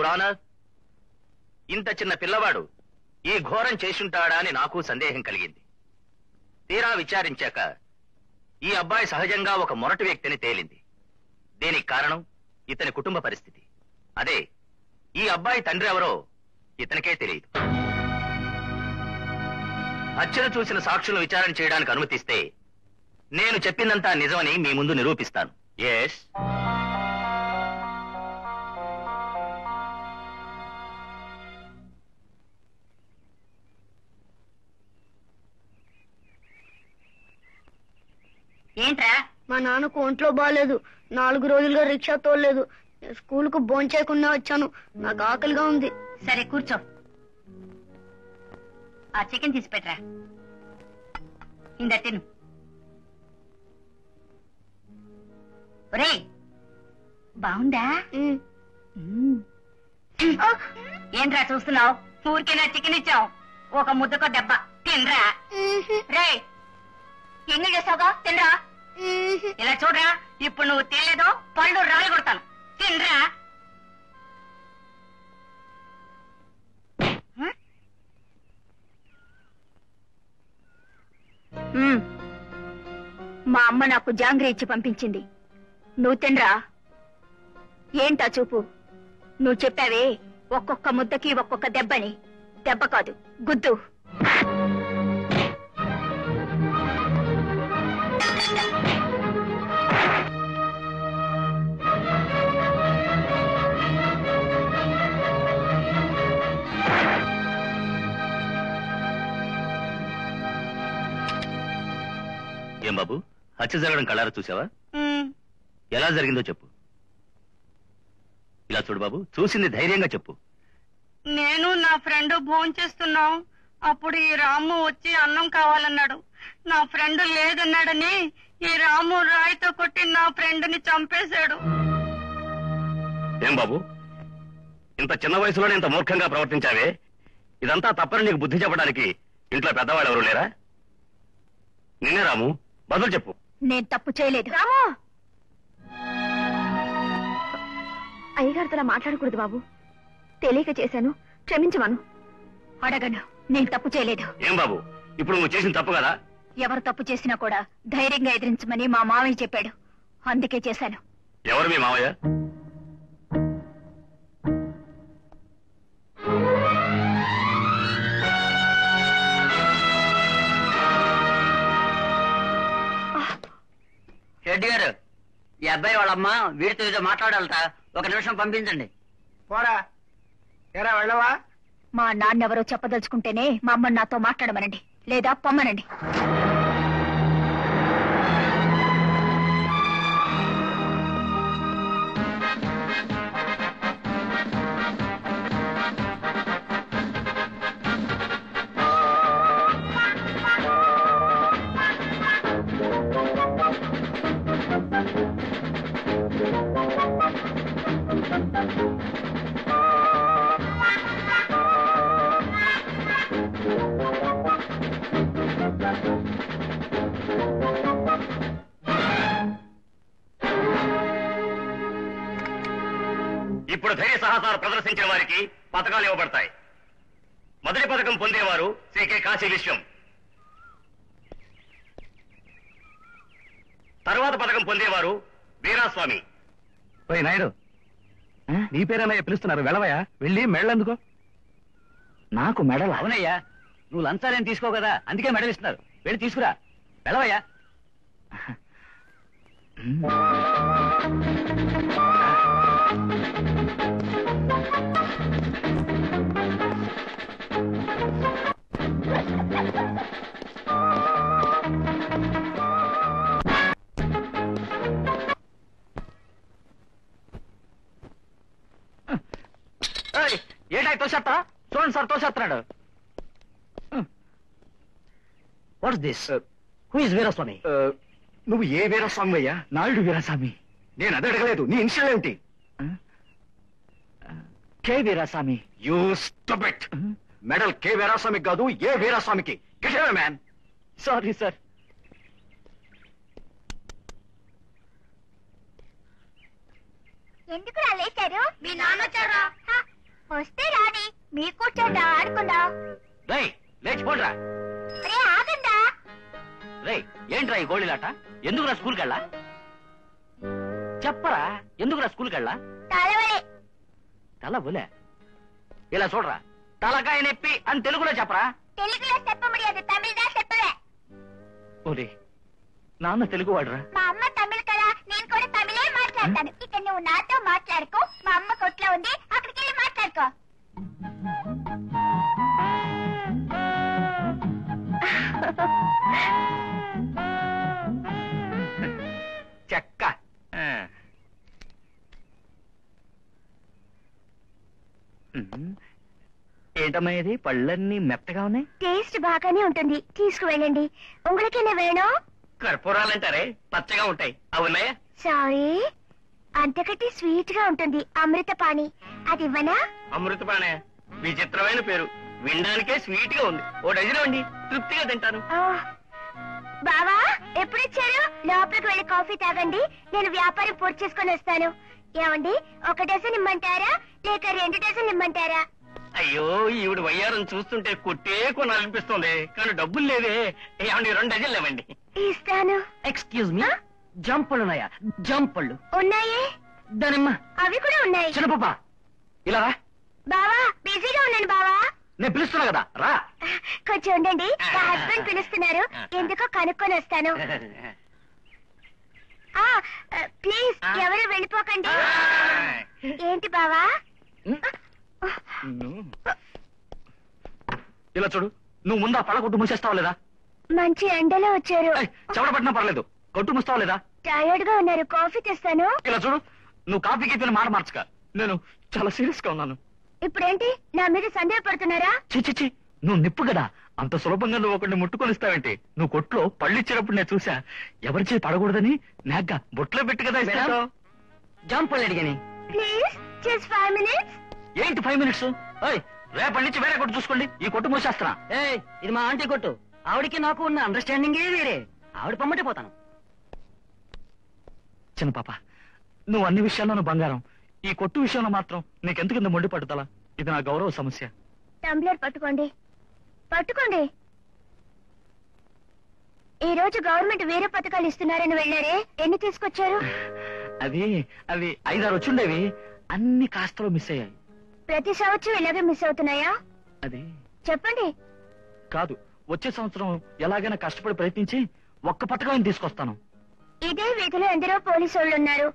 Your ఇంత చిన్న పిల్లవాడు ఈ ఘోరం చేసుంటాడా అని నాకు సందేహం కలిగింది. తీరా విచారించాక ఈ అబ్బాయి సహజంగా ఒక మొరటి వ్యక్తిని తేలింది. దీనికి కారణం ఇతని కుటుంబ పరిస్థితి. అదే ఈ అబ్బాయి తండ్రి ఎవరో ఇతనికే తెలియదు. హత్యను చూసిన సాక్షులను విచారణ చేయడానికి అనుమతిస్తే నేను చెప్పిందంతా నిజమని మీ ముందు నిరూపిస్తాను. ఎస్, ఏంట్రా? మా నాన్నకు ఒంట్లో బాగాలేదు. 4 రోజులుగా రిక్షా తోలలేదు. స్కూల్ కు భోంచేయకుండా వచ్చాను. నాకు ఆకలిగా ఉంది. సరే కూర్చో. ఆ చికెన్ తీసి పెట్టరా. ఇంద తిను. ఒరే, బాగుందా? ఏంట్రా చూస్తున్నావు? ఊరికేనా చికెన్ ఇచ్చావు? ఒక ముద్దకో దెబ్బ తినరా. రే, ఎన్ని చేసావుగా? తినరా. ఇలా చూడరా, ఇప్పుడు నువ్వు తినలేదో పళ్ళు రాలి కొడతాను. తినరా. మా అమ్మ నాకు జాంగ్రీ ఇచ్చి పంపించింది. నువ్వు తినరా. ఏంటా చూపు? నువ్వు చెప్పావే ఒక్కొక్క ముద్దకి ఒక్కొక్క దెబ్బని. దెబ్బ కాదు, గుద్దు. ఏం బాబు, హత్య జరగడం కళ్ళారా చూసావా? ఎలా జరిగిందో చెప్పు. ఇలా చూడు బాబు, చూసింది ధైర్యంగా చెప్పు. నేను నా ఫ్రెండ్ భోంచేస్తున్నాం. అప్పుడు ఈ రాము వచ్చి అన్నం కావాలన్నాడు. నా ఫ్రెండ్ లేదన్నాడని ఈ రాము రాయితో కొట్టి నా ఫ్రెండ్ ని చంపేశాడు. ఏం బాబు, ఇంత చిన్న వయసులోనే ఇంత మూర్ఖంగా ప్రవర్తించావే? ఇదంతా తప్పని నీకు బుద్ధి చెప్పడానికి ఇంట్లో పెద్దవాళ్ళు ఎవరు లేరా? నిన్నే రాము, బదులు చెప్పు. నేను తప్పు చేయలేదు. రాము, అయ్యగారితో మాట్లాడకూడదు బాబు. తెలియక చేశాను, క్షమించమను. అడగను, నేను తప్పు చేయలేదు. ఏం బాబు, ఇప్పుడు నువ్వు చేసిన తప్పు కదా? ఎవరు తప్పు చేసినా కూడా ధైర్యంగా ఎదిరించమని మా మావయ్య చెప్పాడు. అందుకే చేశాను. ఎవరు మీ మావయ్య? రెడ్డి గారు, ఈ అబ్బాయి వాళ్ళమ్మ వీడితో ఏదో మాట్లాడాలట. 1 నిమిషం పంపించండి. పోరా, ఎరా వెళ్ళవా? మా నాన్నెవరో చెప్పదలుచుకుంటేనే మా అమ్మని నాతో మాట్లాడమనండి, లేదా పొమ్మనండి. ఇప్పుడు ధైర్య సాహసాలు ప్రదర్శించిన వారికి పథకాలు ఇవ్వబడతాయి. మొదటి పథకం పొందేవారు శ్రీ కాశీ విశ్వం. తరువాత పథకం పొందేవారు వీరాస్వామి. పోయి నాయుడు, నీ పేరన్నయ్య పిలుస్తున్నారు, వెళ్ళవయ్యా. వెళ్ళి మెడలందుకో. నాకు మెడల్? అవునయ్యా, నువ్వు లంచాలేం తీసుకో కదా, అందుకే మెడల్ ఇస్తున్నారు. వెళ్ళి తీసుకురా, వెళ్ళవయ్యా. ఏంటా తోసేస్తా? చూడండి సార్, తోసేస్తున్నాడు. What's this? Who is Veeraswamy? నువ్వు ఏ వీరస్వామి అయ్యా? నాయుడు వీరస్వామి. నేను అదే అడగలేదు. నీ ఇనిషియల్ ఏమిటి? K Veeraswamy. You stupid. Medal K వీరస్వామికి కాదు, ఏ వీరస్వామికి. Get away man. Sorry sir. ఎందుకు లేచారు? మీ నాన్న వచ్చారా? వస్తే రాని మీ కూర్చోండి ఆడుకుందాం. రై లేచిపోండిరా. రే ఆగండా. రే ఏంట్రా ఈ గోళీలాట? ఎందుకురా స్కూల్కి వెళ్ళా? చెప్పరా ఎందుకురా స్కూల్కి వెళ్ళా? తలవలే. తల బులే. ఇలా చూడరా, తలకాయ నొప్పి అని తెలుగులో చెప్పరా. తెలుగులో చెప్ప ముడియదు, తమిళదా చెప్పవే. ఓరే నాన్న తెలుగు వాడరా. మా అమ్మ తమిళ కదా, నేను కూడా తమిళే మాట్లాడతాను. ఇక నువ్వు నాతో మాట్లాడుకో, మా అమ్మ కొట్లో ఉంది, అక్కడికి వెళ్ళి మాట్లాడుకో. చెక్క. ఏంటమ్మా ఇది? పళ్ళన్నీ మెత్తగా ఉన్నాయి. టేస్ట్ బాగానే ఉంటుంది, తీసుకువెళ్ళండి. ఉంగులకేనా వేణం? కర్పూరాలంటారే పచ్చగా ఉంటాయి, అవునాయా? సారీ, అంతకంటే స్వీట్ గా ఉంటుంది అమృతపాణి. అది ఇవ్వనా? అమృతపాణే విచిత్రమైన పేరు, వినడానికే స్వీట్ గా ఉంది. ఓ డజన్ అండి, తృప్తిగా తింటాను. బావా ఎప్పుడొచ్చారు? లోపలికి వెళ్ళి కాఫీ తాగండి, నేను వ్యాపారం పూర్తి చేసుకొని వస్తాను. ఏమండి, 1 డజన్ ఇమ్మంటారా లేక 2 డజన్ ఇమ్మంటారా? అయ్యో ఈవిడ వయ్యారం చూస్తుంటే కొట్టే కొనాలనిపిస్తుంది, కానీ డబ్బులు లేవే. ఏమండి 2 డజన్లు ఇవ్వండి. ఇస్తాను. ఎక్స్క్యూజ్ మీ, జంపళ్ళు ఉన్నాయా? జంపళ్ళు ఉన్నాయే. దానిమ్మ అవి కూడా ఉన్నాయి. చిన్నపాప ఇలా రా. బావా బిజీగా ఉన్నాను బావా. నేను పిలుస్తున్నా కదా, రా. కొంచెం ఉండండి, మా హస్బెండ్ పిలుస్తున్నారు, ఎందుకో కనుక్కొని వస్తాను. ప్లీజ్ ఎవరు వెళ్ళిపోకండి. ఏంటి బావా? ఇలా చూడు, నువ్వు ముందా పళ్ళ కొట్టు మూసేస్తావా లేదా? మంచి ఎండలో వచ్చారు. చెవడబట్టినా పర్లేదు, కొట్టు మూస్తావా లేదా? టైర్డ్ గా ఉన్నారు, కాఫీ తెస్తాను. ఇలా చూడు, నువ్వు కాఫీకి అయిపోయిన మాట మార్చుక. నేను చాలా సీరియస్ గా ఉన్నాను. ఇప్పుడేంటి నా మీద సందేహపడుతున్నారా? చిచి, నువ్వు నిప్పు కదా, అంత సులభంగా నువ్వు ఒకరిని ముట్టుకొనిస్తావేంటి? నువ్వు కొట్లో పళ్ళు ఇచ్చినప్పుడు నేను చూసా, ఎవరి చేయి పడకూడదని నాగ్గా బొట్లో పెట్టి కదా ఇస్తాను. జంపళ్ళు అడిగాని. Please just 5 minutes. ఏంటి 5 minutes? రేపటి నుంచి వేరే కొట్టు చూసుకోండి, ఈ కొట్టు మూసేస్తున్నా. ఇది మా ఆంటీ కొట్టు, ఆవిడికి నాకు ఉన్న అండర్స్టాండింగ్ వేరే. ఆవిడ పమ్మటే పోతాను. చిన్న పాప, నువ్వు అన్ని విషయాల్లోనూ బంగారం, ఈ కొట్టు విషయంలో మాత్రం నీకెందుకు ఇంత మొండి పట్టుదల? ఇది నా గౌరవ సమస్య. టంబ్లర్ పట్టుకోండి, పట్టుకోండి. ఈ రోజు గవర్నమెంట్ వేరే పథకాలు ఇస్తున్నారని వెళ్ళారే, ఎన్ని తీసుకొచ్చారు? అవి 5-6 వచ్చుండేవి, అన్ని కాస్తలో మిస్ అయ్యాయి. ప్రతి సంవత్సరం ఇలాగే మిస్ అవుతున్నాయా? అది చెప్పండి. కాదు, వచ్చే సంవత్సరం ఎలాగైనా కష్టపడి ప్రయత్నించి ఒక్క పథకం తీసుకొస్తాను. ఇదే వీధిలో ఎందరో పోలీసు వాళ్ళు ఉన్నారు.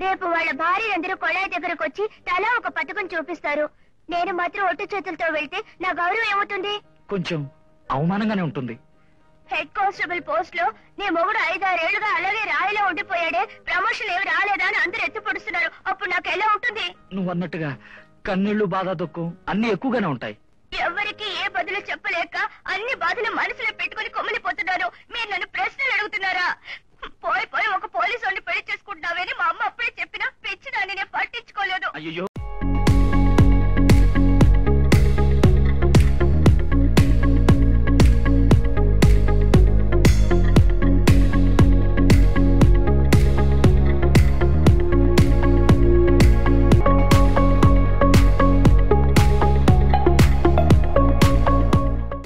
రేపు వాళ్ళ భార్యలందరూ కొళాయి దగ్గరకు వచ్చి తలా ఒక పథకం చూపిస్తారు. నేను మాత్రం ఒట్టు చేతులతో వెళ్తే నా గౌరవం ఏమవుతుంది? కొంచెం అవమానంగానే ఉంటుంది. హెడ్ కానిస్టేబుల్ పోస్ట్ లో నీ మొగుడు 5-6 ఏళ్లుగా అలాగే రాయిలో ఉండిపోయాడే, ప్రమోషన్ ఏమి రాలేదా అని అందరూ ఎత్తి పొడుస్తున్నారు. అప్పుడు నాకు ఎలా ఉంటుంది? నువ్వు అన్నట్టుగా కన్నీళ్లు, బాధ, దుఃఖం అన్ని ఎక్కువగానే ఉంటాయి. ఎవరికి ఏ బదులు చెప్పలేక అన్ని బాధలు మనసులో పెట్టుకుని కొమ్మిలిపోతున్నారు. మీరు నన్ను ప్రశ్నలు అడుగుతున్నారా? పోయి ఒక పోలీసు వాడిని పెళ్లి చేసుకుంటున్నావా?